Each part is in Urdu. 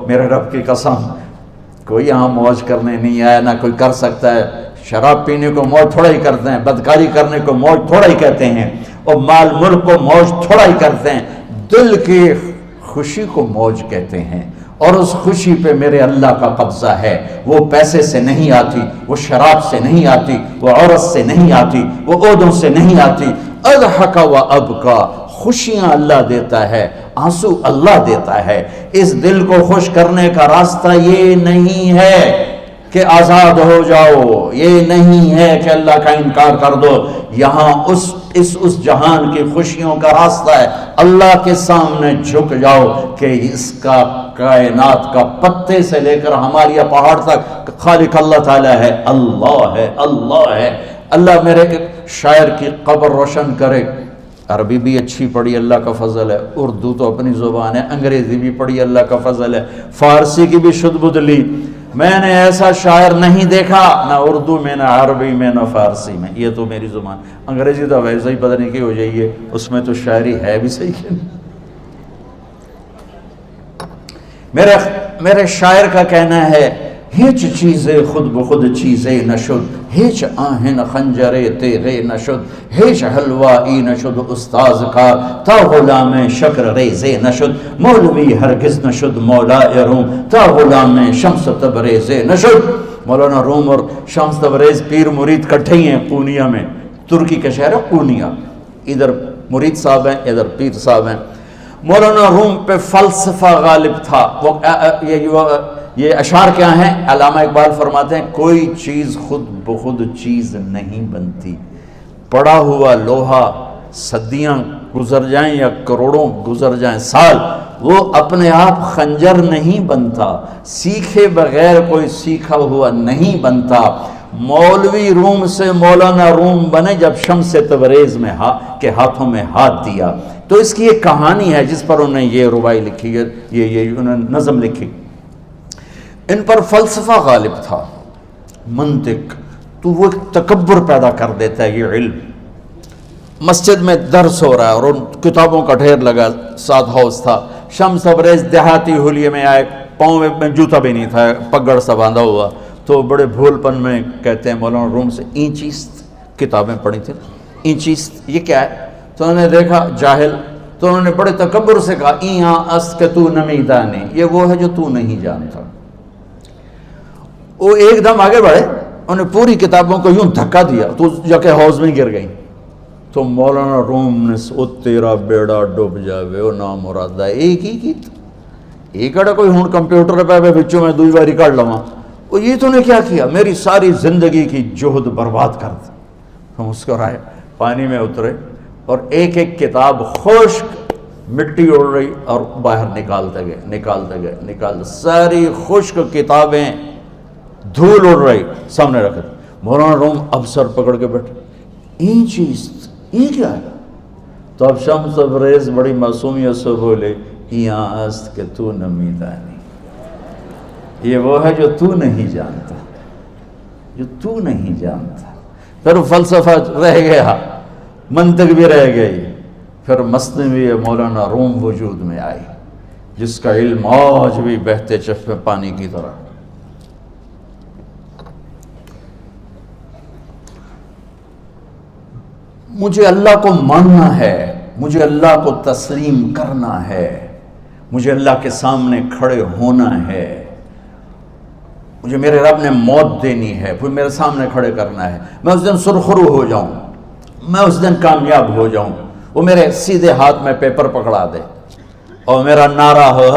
میرے رب کی قسم کوئی یہاں موج کرنے نہیں آیا، نہ کوئی کر سکتا ہے۔ شراب پینے کو موج تھوڑا ہی کرتے ہیں، بدکاری کرنے کو موج تھوڑا ہی کہتے ہیں، اور مال ملک کو موج تھوڑا ہی کرتے ہیں، دل کی خوشی کو موج کہتے ہیں۔ اور اس خوشی پہ میرے اللہ کا قبضہ ہے، وہ پیسے سے نہیں آتی، وہ شراب سے نہیں آتی، وہ عورت سے نہیں آتی، وہ عہدوں سے نہیں آتی۔ اضحک و ابکا، خوشیاں اللہ دیتا ہے، آنسو اللہ دیتا ہے۔ اس دل کو خوش کرنے کا راستہ یہ نہیں ہے کہ آزاد ہو جاؤ، یہ نہیں ہے کہ اللہ کا انکار کر دو۔ یہاں اس جہان کی خوشیوں کا راستہ ہے، اللہ کے سامنے جھک جاؤ کہ اس کا کائنات کا پتے سے لے کر ہمارے پہاڑ تک خالق اللہ تعالیٰ ہے، اللہ ہے، اللہ ہے۔ اللہ میرے شاعر کی قبر روشن کرے۔ عربی بھی اچھی پڑھی، اللہ کا فضل ہے، اردو تو اپنی زبان ہے، انگریزی بھی پڑھی، اللہ کا فضل ہے، فارسی کی بھی شد بد لی۔ میں نے ایسا شاعر نہیں دیکھا، نہ اردو میں، نہ عربی میں، نہ فارسی میں، یہ تو میری زبان۔ انگریزی تو ویسے ہی پتہ نہیں کی ہو جائیے، اس میں تو شاعری ہے بھی صحیح ہے۔ میرے شاعر کا کہنا ہے، ہیچ چیزیں خود بخود چیزیں نشد، ہیچ آہن خنجرے تیغے نشد، ہیچ حلوائی نشد استاذ کا، تا غلام شکر ریزے نشد، مولوی ہرگز نشد مولا روم، تا غلام شمس تبریزے نشد۔ مولانا روم اور شمس تبریز پیر مرید کٹھے ہی ہیں پونیا میں، ترکی کا شہر ہے پونیا، ادھر مرید صاحب ہیں، ادھر پیر صاحب ہیں۔ مولانا روم پہ فلسفہ غالب تھا۔ یہ اشعار کیا ہیں؟ علامہ اقبال فرماتے ہیں، کوئی چیز خود بخود چیز نہیں بنتی، پڑا ہوا لوہا صدیاں گزر جائیں یا کروڑوں گزر جائیں سال، وہ اپنے آپ خنجر نہیں بنتا، سیکھے بغیر کوئی سیکھا ہوا نہیں بنتا۔ مولوی روم سے مولانا روم بنے جب شمس تبریز میں کے ہاتھوں میں ہاتھ دیا۔ تو اس کی ایک کہانی ہے جس پر انہوں نے یہ ربائی لکھی ہے، یہ انہوں نے نظم لکھی۔ ان پر فلسفہ غالب تھا، منطق، تو وہ ایک تکبر پیدا کر دیتا ہے یہ علم۔ مسجد میں درس ہو رہا ہے اور ان کتابوں کا ڈھیر لگا، ساتھ ہاؤس تھا۔ شمس تبریز دیہاتی حلیے میں آئے، پاؤں میں جوتا بھی نہیں تھا، پگڑ سا باندھا ہوا، تو بڑے بھول پن میں کہتے ہیں مولانا روم سے، اینچیست کتابیں پڑھی تھیں، اینچیست یہ کیا ہے؟ تو انہوں نے دیکھا جاہل، تو انہوں نے بڑے تکبر سے کہا، ایہاں است کہ تو نمیدانی، یہ وہ ہے جو تو نہیں جانتا۔ وہ ایک دم آگے بڑھے، انہوں نے پوری کتابوں کو یوں دھکا دیا تو جا کے حوض میں گر گئی۔ تو مولانا روم نے او تیرا بیڑا ڈوب جاوے او نام مرادہ ایک ہی کی ایک اڑا کوئی ہون کمپیوٹر پہ بچوں میں دوئی باری کر لواں، وہ یہ تو نے کیا کیا، میری ساری زندگی کی جہد برباد کر دی۔ ہم مسکرائے، پانی میں اترے اور ایک ایک کتاب خشک مٹی اڑ رہی اور باہر نکالتے گئے، ساری خشک کتابیں دھول اڑ رہی سامنے رکھ دی۔ مولانا روم اب سر پکڑ کے بیٹھے، این چیز یہ کیا ہے؟ تو اب شمس تبریز بڑی معصومیت سے بولے، یہاں است کہ تو نمیدانی، یہ وہ ہے جو تو نہیں جانتا، جو تو نہیں جانتا۔ پھر فلسفہ رہ گیا، منطق بھی رہ گئی، پھر مثنوی مولانا روم وجود میں آئی، جس کا علم آج بھی بہتے چشمے پانی کی طرح۔ مجھے اللہ کو ماننا ہے، مجھے اللہ کو تسلیم کرنا ہے، مجھے اللہ کے سامنے کھڑے ہونا ہے، مجھے میرے رب نے موت دینی ہے، پھر میرے سامنے کھڑے کرنا ہے، میں اس دن سرخرو ہو جاؤں، میں اس دن کامیاب ہو جاؤں، وہ میرے سیدھے ہاتھ میں پیپر پکڑا دے اور میرا نعرہ ہو۔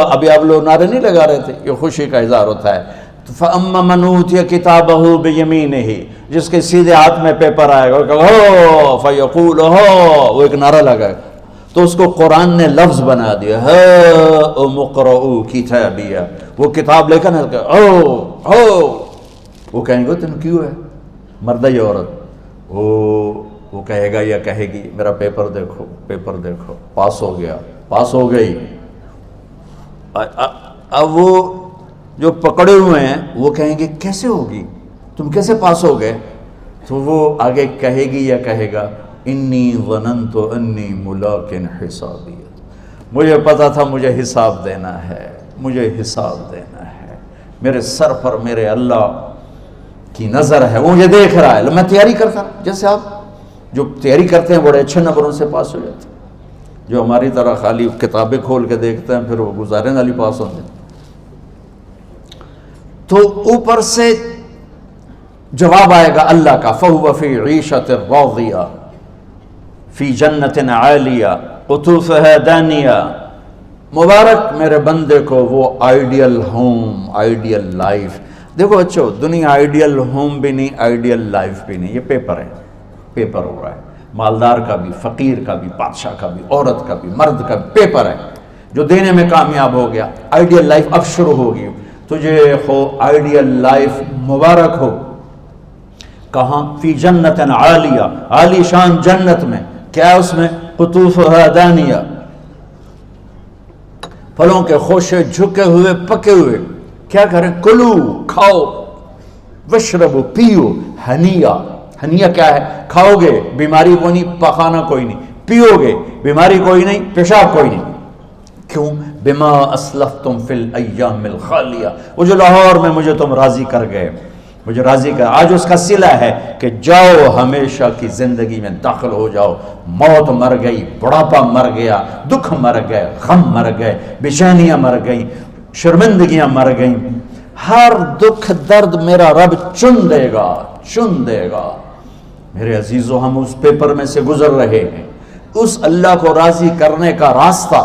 ابھی آپ لوگ نعرے نہیں لگا رہے تھے، یہ خوشی کا اظہار ہوتا ہے۔ فَأَمَّا مَنْ أُوتِيَ كِتَابَهُ بِيَمِينِهِ، جس کے سیدھے ہاتھ میں پیپر آئے گا فَيَقُولُ وہ ایک نعرہ لگائے گا، تو اس کو قرآن نے لفظ بنا دیا، هَاؤْمُ اقْرَءُوا كِتَابِيَهْ، وہ کتاب لے کر وہ کہیں گے تم کیوں ہے، مرد یا عورت، وہ کہے گا یا کہے گی میرا پیپر دیکھو، پیپر دیکھو، پاس ہو گیا، پاس ہو گئی۔ اب وہ جو پکڑے ہوئے ہیں وہ کہیں گے کیسے ہوگی، تم کیسے پاس ہو گئے؟ تو وہ آگے کہے گی یا کہے گا، انی ظننت انی ملاق حسابی، مجھے پتا تھا مجھے حساب دینا ہے، مجھے حساب دینا ہے، میرے سر پر میرے اللہ کی نظر ہے، وہ مجھے دیکھ رہا ہے۔ میں تیاری کرتا ہوں، جیسے آپ جو تیاری کرتے ہیں بڑے اچھے نمبروں سے پاس ہو جاتے ہیں، جو ہماری طرح خالی کتابیں کھول کے دیکھتے ہیں پھر وہ گزارے والی پاس ہوتے ہیں۔ تو اوپر سے جواب آئے گا اللہ کا، فَهُوَ فِي عِيشَةٍ رَاضِيَةٍ فِي جَنَّةٍ عَالِيَةٍ قُطُوفُهَا دَانِيَةٌ۔ مبارک میرے بندے کو وہ آئیڈیل ہوم، آئیڈیل لائف۔ دیکھو بچو، دنیا آئیڈیل ہوم بھی نہیں، آئیڈیل لائف بھی نہیں، یہ پیپر ہے، پیپر ہو رہا ہے، مالدار کا بھی، فقیر کا بھی، بادشاہ کا بھی، عورت کا بھی، مرد کا بھی پیپر ہے۔ جو دینے میں کامیاب ہو گیا، آئیڈیل لائف اب شروع ہوگی۔ تجھے ہو آئیڈیل لائف مبارک ہو۔ کہاں؟ فی جنت عالیہ، عالی شان جنت میں، کیا ہے اس میں؟ قطوفها دانیہ، پھلوں کے خوشے جھکے ہوئے پکے ہوئے۔ کیا کریں؟ کلو، کھاؤ، وشربو، پیو، ہنیا۔ ہنیا کیا ہے؟ کھاؤ گے بیماری کوئی نہیں، پخانہ کوئی نہیں، پیو گے بیماری کوئی نہیں، پیشاب کوئی نہیں۔ کیوں؟ بما اسلفتم فی الایام الخالیہ، وہ جو لاہور میں مجھے تم راضی کر گئے، مجھے راضی کر، آج اس کا صلہ ہے کہ جاؤ ہمیشہ کی زندگی میں داخل ہو جاؤ۔ موت مر گئی، بڑھاپا مر گیا، دکھ مر گئے، غم مر گئے، بے چینیاں مر گئیں، شرمندگیاں مر گئیں۔ ہر دکھ درد میرا رب چن دے گا، چن دے گا۔ میرے عزیزو، ہم اس پیپر میں سے گزر رہے ہیں۔ اس اللہ کو راضی کرنے کا راستہ،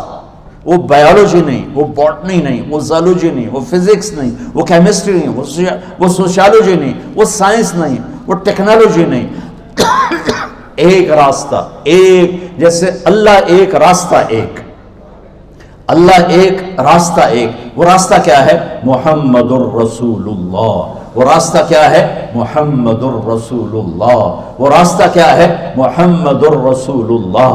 وہ بایولوجی نہیں، وہ باٹنی نہیں، وہ زالوجی نہیں، وہ فزکس نہیں، وہ کیمسٹری نہیں، وہ سوشیالوجی نہیں، وہ سائنس نہیں، وہ ٹیکنالوجی نہیں۔ ایک راستہ، ایک، جیسے اللہ ایک، راستہ ایک، اللہ ایک، راستہ ایک۔ وہ راستہ کیا ہے؟ محمد الرسول اللہ۔ وہ راستہ کیا ہے؟ محمد الرسول اللہ۔ وہ راستہ کیا ہے؟ محمد الرسول اللہ۔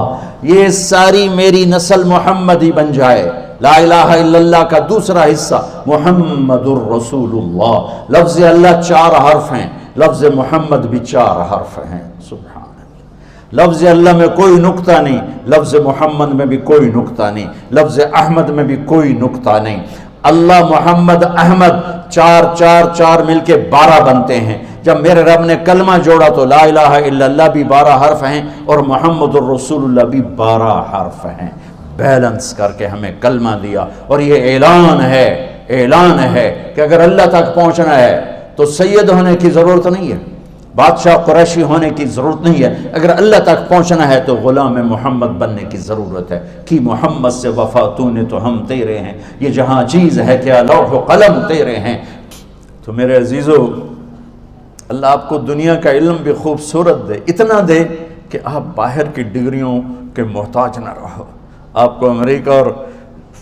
یہ ساری میری نسل محمدی بن جائے۔ لا الہ الا اللہ کا دوسرا حصہ محمد الرسول اللہ۔ لفظ اللہ 4 حرف ہیں، لفظ محمد بھی 4 حرف ہیں۔ سبحان اللہ۔ لفظ اللہ میں کوئی نقطہ نہیں، لفظ محمد میں بھی کوئی نقطہ نہیں، لفظ احمد میں بھی کوئی نقطہ نہیں۔ اللہ، محمد، احمد، 4 4 4 مل کے 12 بنتے ہیں۔ جب میرے رب نے کلمہ جوڑا تو لا الہ الا اللہ بھی 12 حرف ہیں اور محمد الرسول اللہ بھی 12 حرف ہیں۔ بیلنس کر کے ہمیں کلمہ دیا، اور یہ اعلان ہے، اعلان ہے کہ اگر اللہ تک پہنچنا ہے تو سید ہونے کی ضرورت نہیں ہے، بادشاہ قریشی ہونے کی ضرورت نہیں ہے۔ اگر اللہ تک پہنچنا ہے تو غلام محمد بننے کی ضرورت ہے۔ کہ محمد سے وفا تو نے تو ہم تیرے ہیں، یہ جہاں چیز ہے کیا لوح و قلم تیرے ہیں۔ تو میرے عزیزو، اللہ آپ کو دنیا کا علم بھی خوبصورت دے، اتنا دے کہ آپ باہر کی ڈگریوں کے محتاج نہ رہو، آپ کو امریکہ اور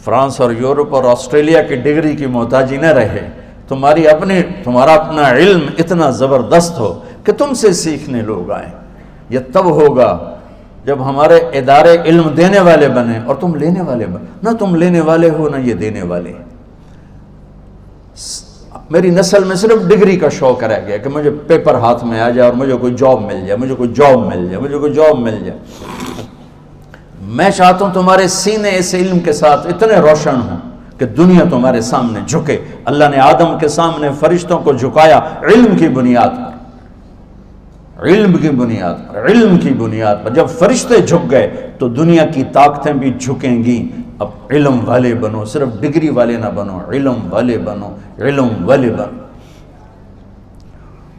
فرانس اور یورپ اور آسٹریلیا کی ڈگری کی محتاجی نہ رہے، تمہارا اپنا علم اتنا زبردست ہو کہ تم سے سیکھنے لوگ آئیں۔ یہ تب ہوگا جب ہمارے ادارے علم دینے والے بنے اور تم لینے والے بنے، نہ تم لینے والے ہو نہ یہ دینے والے۔ میری نسل میں صرف ڈگری کا شوق رہ گیا کہ مجھے پیپر ہاتھ میں آ جائے اور مجھے کوئی جاب مل جائے، مجھے کوئی جاب مل جائے، مجھے کوئی جاب مل جائے۔ میں چاہتا ہوں تمہارے سینے اس علم کے ساتھ اتنے روشن ہوں کہ دنیا تمہارے سامنے جھکے۔ اللہ نے آدم کے سامنے فرشتوں کو جھکایا علم کی بنیاد پر، علم کی بنیاد پر، علم کی بنیاد پر۔ جب فرشتے جھک گئے تو دنیا کی طاقتیں بھی جھکیں گی۔ اب علم والے بنو، صرف ڈگری والے نہ بنو، علم والے بنو، علم والے بنو۔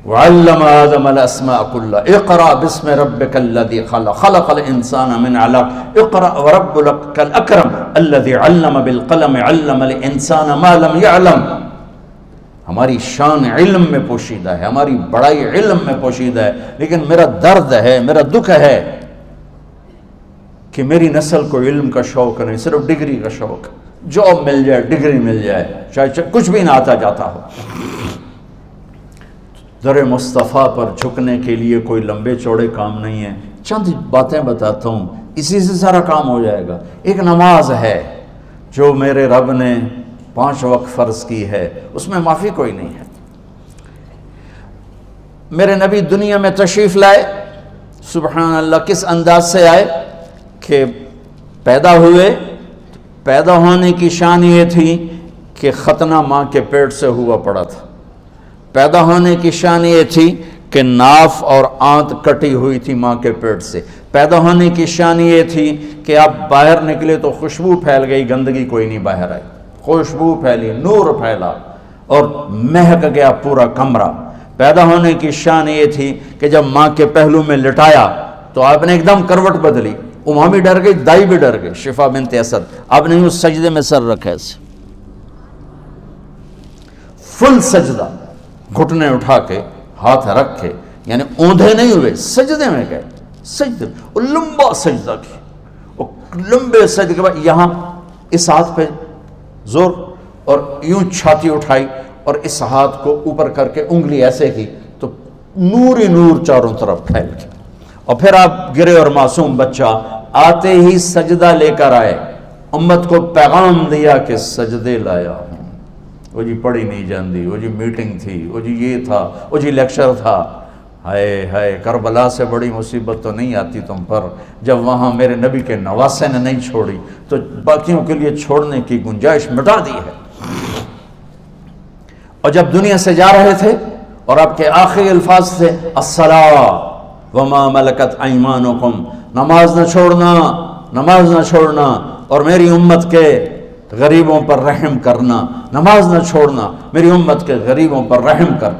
وعلم آدم الاسماء كلها اقرأ باسم ربك الذي خلق خلق الانسان من علق اقرأ وربك الاكرم الذي علم بالقلم علم الانسان ما لم يعلم۔ ہماری شان علم میں پوشیدہ ہے، ہماری بڑائی علم میں پوشیدہ ہے، لیکن میرا درد ہے، میرا دکھ ہے کہ میری نسل کو علم کا شوق نہیں، صرف ڈگری کا شوق۔ جاب مل جائے، ڈگری مل جائے، چاہے کچھ بھی نہ آتا جاتا ہو۔ در مصطفیٰ پر جھکنے کے لیے کوئی لمبے چوڑے کام نہیں ہیں، چند باتیں بتاتا ہوں، اسی سے سارا کام ہو جائے گا۔ ایک نماز ہے جو میرے رب نے 5 وقت فرض کی ہے، اس میں معافی کوئی نہیں ہے۔ میرے نبی دنیا میں تشریف لائے، سبحان اللہ، کس انداز سے آئے کہ پیدا ہوئے، پیدا ہونے کی شان یہ تھی کہ ختنہ ماں کے پیٹ سے ہوا پڑا تھا۔ پیدا ہونے کی شان یہ تھی کہ ناف اور آنت کٹی ہوئی تھی ماں کے پیٹ سے۔ پیدا ہونے کی شان یہ تھی کہ آپ باہر نکلے تو خوشبو پھیل گئی، گندگی کوئی نہیں باہر آئی، خوشبو پھیلی، نور پھیلا اور مہک گیا پورا کمرہ۔ پیدا ہونے کی شان یہ تھی کہ جب ماں کے پہلو میں لٹایا تو آپ نے ایک دم کروٹ بدلی، اماں بھی ڈر گئی، دائی بھی ڈر گئی، شفا بنت اسد۔ آپ نے اس سجدے میں سر رکھا ایسے، فل سجدہ، گھٹنے اٹھا کے ہاتھ رکھ کے، یعنی اوندھے نہیں ہوئے، سجدے میں گئے، سجدے وہ لمبا سجدہ کی، وہ لمبے سجدے کے بعد یہاں اس ہاتھ پہ زور اور یوں چھاتی اٹھائی اور اس ہاتھ کو اوپر کر کے انگلی ایسے کی تو نور ہی نور چاروں طرف پھیل گیا، اور پھر آپ گرے اور معصوم بچہ آتے ہی سجدہ لے کر آئے، امت کو پیغام دیا کہ سجدے لایا ہوں۔ وہ جی پڑھی نہیں جاندی، وہ جی میٹنگ تھی، وہ جی یہ تھا، وہ جی لیکچر تھا، ہائے ہائے کربلا سے بڑی مصیبت تو نہیں آتی تم پر جب وہاں میرے نبی کے نواسے نے نہیں چھوڑی تو باقیوں کے لیے چھوڑنے کی گنجائش مٹا دی ہے۔ اور جب دنیا سے جا رہے تھے اور آپ کے آخری الفاظ تھے الصلاۃ وما ملکت ایمانکم، نماز نہ چھوڑنا، نماز نہ چھوڑنا، اور میری امت کے غریبوں پر رحم کرنا، نماز نہ چھوڑنا، میری امت کے غریبوں پر رحم کر۔